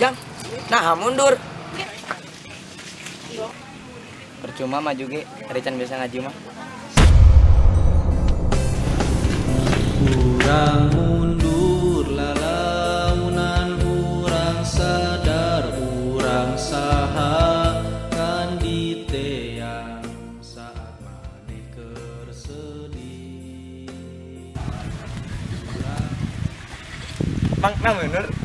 Jang, nah mundur. Percuma maju ge, Rican biasa ngaji mah. Urang mundur lalaunan urang sadar urang saha kan diteang saat maneh keur sedih. Mang, nah bener.